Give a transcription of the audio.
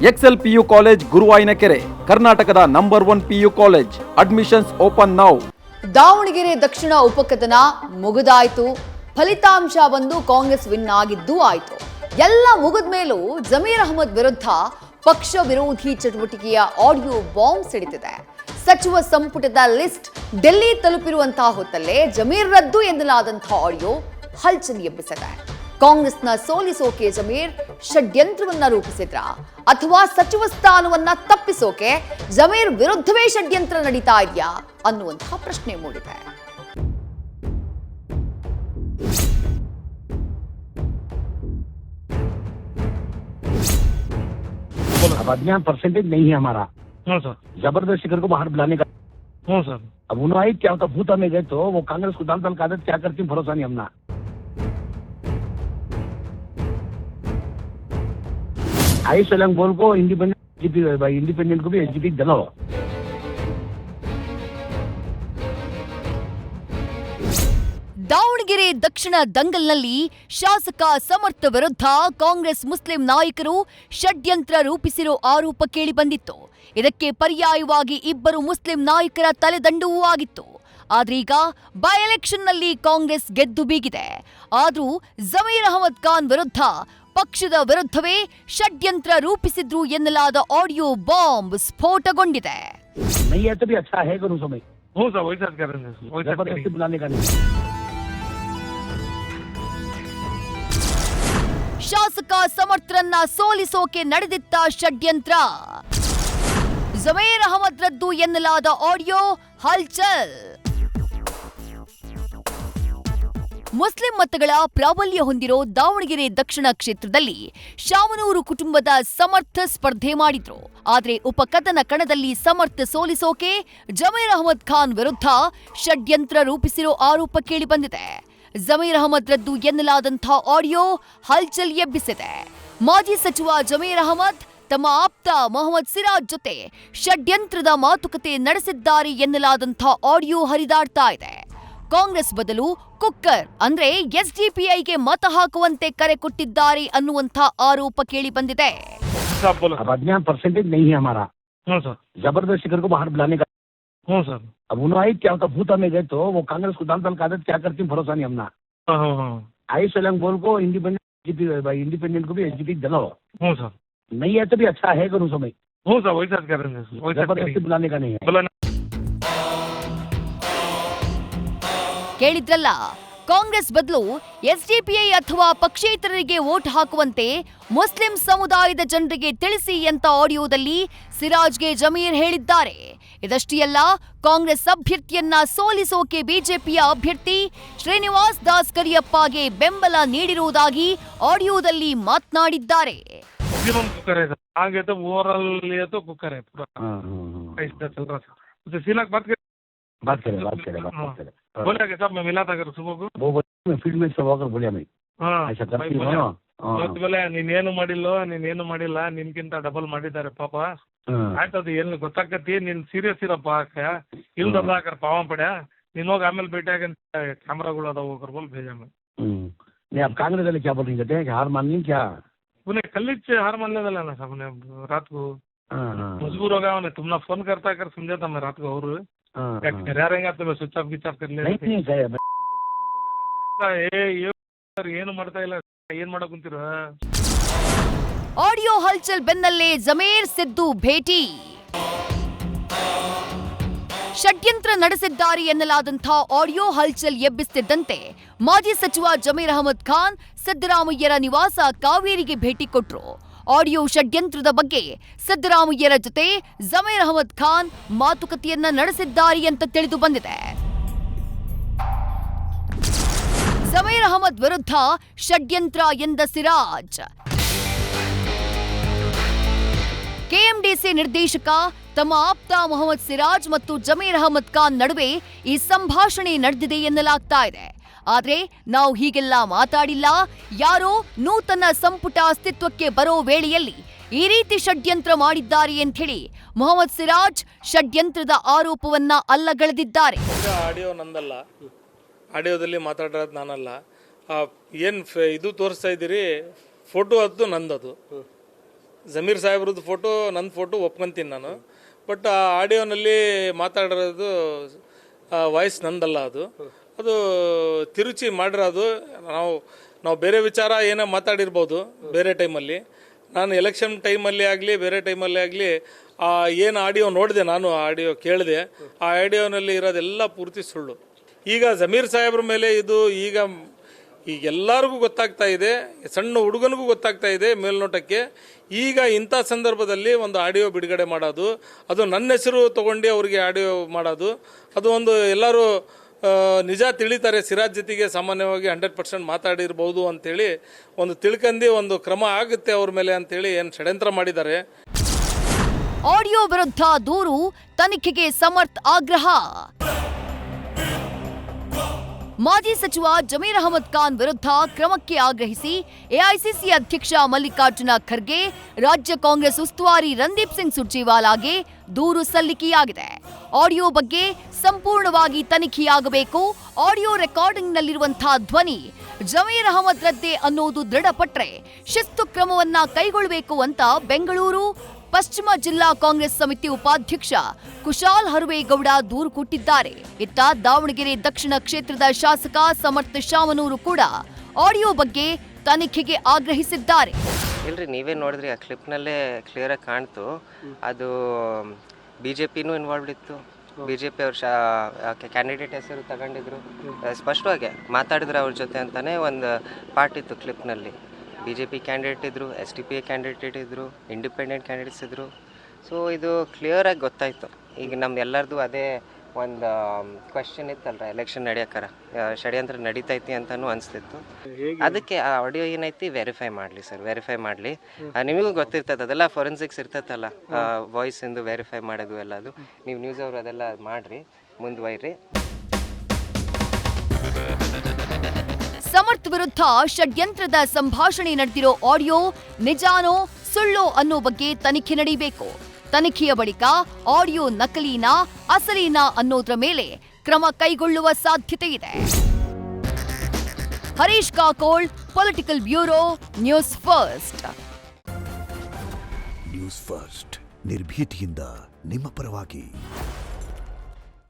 Excel PU college ಗುರುವಾಯಿನಕೆರೆ, ಕರ್ನಾಟಕದ number 1 PU college. Admissions open now. Davanagere ದಕ್ಷಿಣ ಉಪಕಥನ ಮುಗಿದಾಯ್ತು. ಫಲಿತಾಂಶ ಬಂದು ಕಾಂಗ್ರೆಸ್ ವಿನ್ ಆಗಿದ್ದು ಆಯ್ತು. ಎಲ್ಲ ಮುಗಿದ ಮೇಲೂ ಜಮೀರ್ ಅಹಮದ್ ವಿರುದ್ಧ ಪಕ್ಷ ವಿರೋಧಿ ಚಟುವಟಿಕೆಯ ಆಡಿಯೋ ಬಾಂಬ್ ಸಿಡಿದಿದೆ. ಸಚಿವ ಸಂಪುಟದ ಲಿಸ್ಟ್ ಡೆಲ್ಲಿ ತಲುಪಿರುವಂತಹ ಹೊತ್ತಲ್ಲೇ ಜಮೀರ್ ರದ್ದು ಎನ್ನಲಾದಂತಹ ಆಡಿಯೋ ಹಲ್ಚಲ್ ಎಬ್ಬಿಸಿದೆ. ಕಾಂಗ್ರೆಸ್ನ ಸೋಲಿಸೋಕೆ ಜಮೀರ್ ಷಡ್ಯಂತ್ರವನ್ನ ರೂಪಿಸಿದ್ರ ಅಥವಾ ಸಚಿವ ಸ್ಥಾನವನ್ನ ತಪ್ಪಿಸೋಕೆ ಜಮೀರ್ ವಿರುದ್ಧವೇ ಷಡ್ಯಂತ್ರ ನಡೀತಾ ಇದೆಯಾ ಅನ್ನುವಂತಹ ಪ್ರಶ್ನೆ ಮೂಡಿದೆ. अब अज्ञान परसेंटेज नहीं है हमारा। सर जबरदस्ती कर को बाहर बुलाने का। सर अब उन्होंने क्या होता भूत में गए तो वो कांग्रेस को दाल का आदत क्या करती भरोसा नहीं हमना। आई सलंग बोल को इंडिपेंडेंट को भी एसजीपी दिलाओ। ದಾವಣಗೆರೆ ದಕ್ಷಿಣ ದಂಗಲ್ನಲ್ಲಿ ಶಾಸಕ ಸಮರ್ಥ ವಿರುದ್ಧ ಕಾಂಗ್ರೆಸ್ ಮುಸ್ಲಿಂ ನಾಯಕರು ಷಡ್ಯಂತ್ರ ರೂಪಿಸಿರೋ ಆರೋಪ ಕೇಳಿಬಂದಿತ್ತು. ಇದಕ್ಕೆ ಪರ್ಯಾಯವಾಗಿ ಇಬ್ಬರು ಮುಸ್ಲಿಂ ನಾಯಕರ ತಲೆದಂಡವೂ ಆಗಿತ್ತು. ಆದ್ರೀಗ ಬೈ ಎಲೆಕ್ಷನ್ನಲ್ಲಿ ಕಾಂಗ್ರೆಸ್ ಗೆದ್ದು ಬೀಗಿದೆ. ಆದ್ರೂ ಜಮೀರ್ ಅಹಮದ್ ಖಾನ್ ವಿರುದ್ಧ ಪಕ್ಷದ ವಿರುದ್ಧವೇ ಷಡ್ಯಂತ್ರ ರೂಪಿಸಿದ್ರು ಎನ್ನಲಾದ ಆಡಿಯೋ ಬಾಂಬ್ ಸ್ಫೋಟಗೊಂಡಿದೆ. ಶಾಸಕ ಸಮರ್ಥರನ್ನ ಸೋಲಿಸೋಕೆ ನಡೆದಿದ್ದ ಷಡ್ಯಂತ್ರ. ಜಮೀರ್ ಅಹಮದ್ ರದ್ದು ಎನ್ನಲಾದ ಆಡಿಯೋ ಹಲ್ಚಲ್. ಮುಸ್ಲಿಂ ಮತಗಳ ಪ್ರಾಬಲ್ಯ ಹೊಂದಿರೋ ದಾವಣಗೆರೆ ದಕ್ಷಿಣ ಕ್ಷೇತ್ರದಲ್ಲಿ ಶಾಮನೂರು ಕುಟುಂಬದ ಸಮರ್ಥ ಸ್ಪರ್ಧೆ ಮಾಡಿದ್ರು. ಆದ್ರೆ ಉಪಕಥನ ಕಣದಲ್ಲಿ ಸಮರ್ಥ ಸೋಲಿಸೋಕೆ ಜಮೀರ್ ಅಹಮದ್ ಖಾನ್ ವಿರುದ್ಧ ಷಡ್ಯಂತ್ರ ರೂಪಿಸಿರೋ ಆರೋಪ ಕೇಳಿಬಂದಿದೆ. ಜಮೀರ್ ಅಹಮದ್ ರದ್ದು ಎನ್ನಲಾದಂಥ ಆಡಿಯೋ ಹಲ್ಚಲ್ ಎಬ್ಬಿಸಿದೆ. ಮಾಜಿ ಸಚಿವ ಜಮೀರ್ ಅಹಮದ್ ತಮ್ಮ ಆಪ್ತ ಮೊಹಮ್ಮದ್ ಸಿರಾಜ್ ಜೊತೆ ಷಡ್ಯಂತ್ರದ ಮಾತುಕತೆ ನಡೆಸಿದ್ದಾರೆ ಎನ್ನಲಾದಂಥ ಆಡಿಯೋ ಹರಿದಾಡ್ತಾ ಇದೆ. ಕಾಂಗ್ರೆಸ್ ಬದಲು ಕುಕ್ಕರ್ ಅಂದ್ರೆ ಎಸ್ಡಿಪಿಐಗೆ ಮತ ಹಾಕುವಂತೆ ಕರೆ ಕೊಟ್ಟಿದ್ದಾರೆ ಅನ್ನುವಂಥ ಆರೋಪ ಕೇಳಿ ಬಂದಿದೆ. परसेंटेज नहीं है हमारा। सर जबरदस्ती कर को बाहर बुलाने का। सर अब उन्होंने क्या होता भूत में गए तो वो कांग्रेस को दाल का आदत क्या करती भरोसा नहीं हमना। आई सलंग बोल को इंडिपेंडेंट को भी एसजीपी दिलाओ। सर नहीं है तो भी अच्छा है करूँ समय। सर वही सर कर रहे हैं, जबरदस्ती बुलाने का नहीं है। ಕೇಳಿದ್ರಲ್ಲ, ಕಾಂಗ್ರೆಸ್ ಬದಲು ಎಸ್ಡಿಪಿಐ ಅಥವಾ ಪಕ್ಷೇತರರಿಗೆ ವೋಟ್ ಹಾಕುವಂತೆ ಮುಸ್ಲಿಂ ಸಮುದಾಯದ ಜನರಿಗೆ ತಿಳಿಸಿ ಅಂತ ಆಡಿಯೋದಲ್ಲಿ ಸಿರಾಜ್ಗೆ ಜಮೀರ್ ಹೇಳಿದ್ದಾರೆ. ಇದಷ್ಟೇ ಅಲ್ಲ, ಕಾಂಗ್ರೆಸ್ ಅಭ್ಯರ್ಥಿಯನ್ನ ಸೋಲಿಸೋಕೆ ಬಿಜೆಪಿಯ ಅಭ್ಯರ್ಥಿ ಶ್ರೀನಿವಾಸ್ ದಾಸ್ ಕರಿಯಪ್ಪಗೆ ಬೆಂಬಲ ನೀಡಿರುವುದಾಗಿ ಆಡಿಯೋದಲ್ಲಿ ಮಾತನಾಡಿದ್ದಾರೆ. बात करें बोला कि साहब मैं मिला था अगर सुबह को वो फील्ड में सब होकर बोलिया मैं ऐसा करती हो ना बोले ನೀನೇನು ಮಾಡಿಲ್ಲ ನಿನ್ಕಿಂತ ಡಬಲ್ ಮಾಡಿದ್ದಾರೆ ಪಾಪ ಆಯ್ತದು ಏನು ಗೊತ್ತಾಗತ್ತಿ ನೀನ್ ಸೀರಿಯಸ್ ಇರಪ್ಪ ಇಲ್ದಲ್ಲ ಹಾಕರ್ ಪಾವ ಪಡ್ಯಾ ನೀನ್ ಹೋಗಿ ಆಮೇಲೆ ಭೇಟಿಯಾಗ ಕ್ಯಾಮ್ರಾಗಳು ಅದಾವ ಹೋಗರ್ ಬೋಲ್ भेजा मैं नहीं अब कांग्रेस वाले क्या बोल रही कहते हैं कि हार मान ली क्या उन्हें कल हार मानने वाला ना साहब ने रात को मजबूर हो गया उन्हें तुमने फोन करता कर समझा था मैं रात को और रहेगा तो मैं स्विच ऑफ गिच ऑफ कर ले ಏನು ಮಾಡ್ತಾ ಇಲ್ಲ ಏನ್ ಮಾಡಕ್ ಕುಂತೀರ. ಆಡಿಯೋ ಹಲ್ಚಲ್ ಬೆನ್ನಲ್ಲೇ ಜಮೀರ್ ಸಿದ್ದು ಭೇಟಿ. ಷಡ್ಯಂತ್ರ ನಡೆಸಿದ್ದಾರೆ ಎನ್ನಲಾದಂಥ ಆಡಿಯೋ ಹಲ್ಚಲ್ ಎಬ್ಬಿಸುತ್ತಿದ್ದಂತೆ ಮಾಜಿ ಸಚಿವ ಜಮೀರ್ ಅಹಮದ್ ಖಾನ್ ಸಿದ್ದರಾಮಯ್ಯರ ನಿವಾಸ ಕಾವೇರಿಗೆ ಭೇಟಿ ಕೊಟ್ರು. ಆಡಿಯೋ ಷಡ್ಯಂತ್ರದ ಬಗ್ಗೆ ಸಿದ್ದರಾಮಯ್ಯರ ಜೊತೆ ಜಮೀರ್ ಅಹಮದ್ ಖಾನ್ ಮಾತುಕತೆಯನ್ನ ನಡೆಸಿದ್ದಾರೆ ಅಂತ ತಿಳಿದು ಬಂದಿದೆ. ಜಮೀರ್ ಅಹಮದ್ ವಿರುದ್ಧ ಷಡ್ಯಂತ್ರ ಎಂದ ಸಿರಾಜ್. ಕೆಎಂಡಿಸಿ ನಿರ್ದೇಶಕ ತಮ್ಮ ಆಪ್ತ ಮೊಹಮ್ಮದ್ ಸಿರಾಜ್ ಮತ್ತು ಜಮೀರ್ ಅಹಮದ್ ಖಾನ್ ನಡುವೆ ಈ ಸಂಭಾಷಣೆ ನಡೆದಿದೆ ಎನ್ನಲಾಗ್ತಾ ಇದೆ. ಆದ್ರೆ ನಾವು ಹೀಗೆಲ್ಲ ಮಾತಾಡಿಲ್ಲ, ಯಾರೋ ನೂತನ ಸಂಪುಟ ಅಸ್ತಿತ್ವಕ್ಕೆ ಬರೋ ವೇಳೆಯಲ್ಲಿ ಈ ರೀತಿ ಷಡ್ಯಂತ್ರ ಮಾಡಿದ್ದಾರೆ ಅಂತ ಹೇಳಿ ಮೊಹಮ್ಮದ್ ಸಿರಾಜ್ ಷಡ್ಯಂತ್ರದ ಆರೋಪವನ್ನ ಅಲ್ಲಗಳೆದಿದ್ದಾರೆ. ಆಡಿಯೋ ನಂದಲ್ಲ, ಆಡಿಯೋದಲ್ಲಿ ಮಾತಾಡೋದು ನಾನಲ್ಲ. ಏನು ಇದು ತೋರಿಸ್ತಾ ಇದ್ದೀರಿ ಫೋಟೋ ಅದು ನಂದದು. ಜಮೀರ್ ಸಾಹೇಬ್ರದ್ದು ಫೋಟೋ ನನ್ನ ಫೋಟೋ ಒಪ್ಕೊಂತೀನಿ ನಾನು. ಬಟ್ ಆ ಆಡಿಯೋನಲ್ಲಿ ಮಾತಾಡಿರೋದು ವಾಯ್ಸ್ ನಂದಲ್ಲ, ಅದು ತಿರುಚಿ ಮಾಡಿರೋದು. ನಾವು ಬೇರೆ ವಿಚಾರ ಏನೋ ಮಾತಾಡಿರ್ಬೋದು ಬೇರೆ ಟೈಮಲ್ಲಿ. ನಾನು ಎಲೆಕ್ಷನ್ ಟೈಮಲ್ಲಿ ಆಗಲಿ ಬೇರೆ ಟೈಮಲ್ಲಿ ಆಗಲಿ ಏನು ಆಡಿಯೋ ನೋಡಿದೆ, ನಾನು ಆಡಿಯೋ ಕೇಳಿದೆ, ಆ ಆಡಿಯೋನಲ್ಲಿ ಇರೋದೆಲ್ಲ ಪೂರ್ತಿ ಸುಳ್ಳು. ಈಗ ಜಮೀರ್ ಸಾಹೇಬ್ರ ಮೇಲೆ ಇದು ಈಗ ಎಲ್ಲರಿಗೂ ಗೊತ್ತಾಗ್ತಾ ಇದೆ, ಸಣ್ಣ ಹುಡುಗನಿಗೂ ಗೊತ್ತಾಗ್ತಾ ಇದೆ ಮೇಲ್ನೋಟಕ್ಕೆ. ಈಗ ಇಂಥ ಸಂದರ್ಭದಲ್ಲಿ ಒಂದು ಆಡಿಯೋ ಬಿಡುಗಡೆ ಮಾಡೋದು, ಅದು ನನ್ನ ಹೆಸರು ತೊಗೊಂಡು ಅವರಿಗೆ ಆಡಿಯೋ ಮಾಡೋದು, ಅದು ಒಂದು ಎಲ್ಲರೂ ನಿಜ ತಿಳಿತಾರೆ. ಸಿರಾಜ್ ಜೊತೆಗೆ ಸಾಮಾನ್ಯವಾಗಿ 100% ಮಾತಾಡಿರ್ಬೋದು ಅಂಥೇಳಿ ಒಂದು ತಿಳ್ಕಂಡು ಒಂದು ಕ್ರಮ ಆಗುತ್ತೆ ಅವ್ರ ಮೇಲೆ ಅಂಥೇಳಿ ಏನು ಷಡ್ಯಂತ್ರ ಮಾಡಿದ್ದಾರೆ. ಆಡಿಯೋ ವಿರುದ್ಧ ದೂರು, ತನಿಖೆಗೆ ಸಮರ್ಥ್ ಆಗ್ರಹ. ಮಾಜಿ ಸಚಿವ ಜಮೀರ್ ಅಹಮದ್ ಖಾನ್ ವಿರುದ್ಧ ಕ್ರಮಕ್ಕೆ ಆಗ್ರಹಿಸಿ ಎಐಸಿಸಿ ಅಧ್ಯಕ್ಷ ಮಲ್ಲಿಕಾರ್ಜುನ ಖರ್ಗೆ, ರಾಜ್ಯ ಕಾಂಗ್ರೆಸ್ ಉಸ್ತುವಾರಿ ರಣದೀಪ್ ಸಿಂಗ್ ಸುರ್ಜೇವಾಲಾಗೆ ದೂರು ಸಲ್ಲಿಕೆಯಾಗಿದೆ. ಆಡಿಯೋ ಬಗ್ಗೆ ಸಂಪೂರ್ಣವಾಗಿ ತನಿಖೆಯಾಗಬೇಕು. ಆಡಿಯೋ ರೆಕಾರ್ಡಿಂಗ್ನಲ್ಲಿರುವಂತಹ ಧ್ವನಿ ಜಮೀರ್ ಅಹಮದ್ ರದ್ದೆ ಅನ್ನೋದು ದೃಢಪಟ್ರೆ ಶಿಸ್ತು ಕ್ರಮವನ್ನ ಕೈಗೊಳ್ಳಬೇಕು ಅಂತ ಬೆಂಗಳೂರು ಪಶ್ಚಿಮ ಜಿಲ್ಲಾ ಕಾಂಗ್ರೆಸ್ ಸಮಿತಿ ಉಪಾಧ್ಯಕ್ಷ ಕುಶಾಲ್ ಹರುವೇಗೌಡ ದೂರು ಕೊಟ್ಟಿದ್ದಾರೆ. ಇತ್ತ ದಾವಣಗೆರೆ ದಕ್ಷಿಣ ಕ್ಷೇತ್ರದ ಶಾಸಕ ಸಮರ್ಥ ಶಾಮನೂರು ಕೂಡ ಆಡಿಯೋ ಬಗ್ಗೆ ತನಿಖೆಗೆ ಆಗ್ರಹಿಸಿದ್ದಾರೆ. ಇಲ್ರಿ, ನೀವೇ ನೋಡಿದ್ರಿ, ಆ ಕ್ಲಿಪ್ನಲ್ಲೇ ಕ್ಲಿಯರಾಗಿ ಕಾಣ್ತು. ಅದು BJPನೂ ಇನ್ವಾಲ್ವ್ಡ್ ಇತ್ತು. BJP ಅವ್ರ ಕ್ಯಾಂಡಿಡೇಟ್ ಹೆಸರು ತಗೊಂಡಿದ್ರು, ಸ್ಪಷ್ಟವಾಗಿ ಮಾತಾಡಿದ್ರು ಅವ್ರ ಜೊತೆ ಅಂತಾನೆ ಒಂದು ಪಾರ್ಟ್ ಇತ್ತು ಕ್ಲಿಪ್ನಲ್ಲಿ. BJP ಕ್ಯಾಂಡಿಡೇಟ್ ಇದ್ದರು, SDPI ಕ್ಯಾಂಡಿಡೇಟ್ ಇದ್ದರು, ಇಂಡಿಪೆಂಡೆಂಟ್ ಕ್ಯಾಂಡಿಡೇಟ್ಸ್ ಇದ್ದರು. ಸೊ ಇದು ಕ್ಲಿಯರಾಗಿ ಗೊತ್ತಾಯಿತು. ಈಗ ನಮ್ದೆಲ್ಲರದು ಅದೇ ಒಂದು ಕ್ವೆಶ್ಚನ್ ಇತ್ತಲ್ರ, ಎಲೆಕ್ಷನ್ ನಡೆಯೋಕ್ಕಾರ ಷಡ್ಯಂತ್ರ ನಡೀತೈತಿ ಅಂತಲೂ ಅನಿಸ್ತಿತ್ತು. ಅದಕ್ಕೆ ಆ ಆಡಿಯೋ ಏನೈತಿ ವೆರಿಫೈ ಮಾಡಲಿ ಸರ್, ವೆರಿಫೈ ಮಾಡಲಿ. ನಿಮಗೂ ಗೊತ್ತಿರ್ತದೆ ಅದೆಲ್ಲ, ಫೊರೆನ್ಸಿಕ್ಸ್ ಇರ್ತೈತಲ್ಲ, ವಾಯ್ಸಿಂದು ವೆರಿಫೈ ಮಾಡೋದು ಎಲ್ಲದು. ನೀವು ನ್ಯೂಸ್ ಅವರು ಅದೆಲ್ಲ ಮಾಡಿರಿ, ಮುಂದುವೈರಿ. ಸಮರ್ಥ್ ವಿರುದ್ಧ ಷಡ್ಯಂತ್ರದ ಸಂಭಾಷಣೆ ನಡೆದಿರೋ ಆಡಿಯೋ ನಿಜಾನೋ ಸುಳ್ಳೋ ಅನ್ನೋ ಬಗ್ಗೆ ತನಿಖೆ ನಡೀಬೇಕು. ತನಿಖೆಯ ಬಳಿಕ ಆಡಿಯೋ ನಕಲಿನಾ ಅಸಲಿನಾ ಅನ್ನೋದ್ರ ಮೇಲೆ ಕ್ರಮ ಕೈಗೊಳ್ಳುವ ಸಾಧ್ಯತೆ ಇದೆ. Harish Kakol, political bureau, news first. News first ನಿರ್ಭೀತಿಯಿಂದ ನಿಮ್ಮ ಪರವಾಗಿ.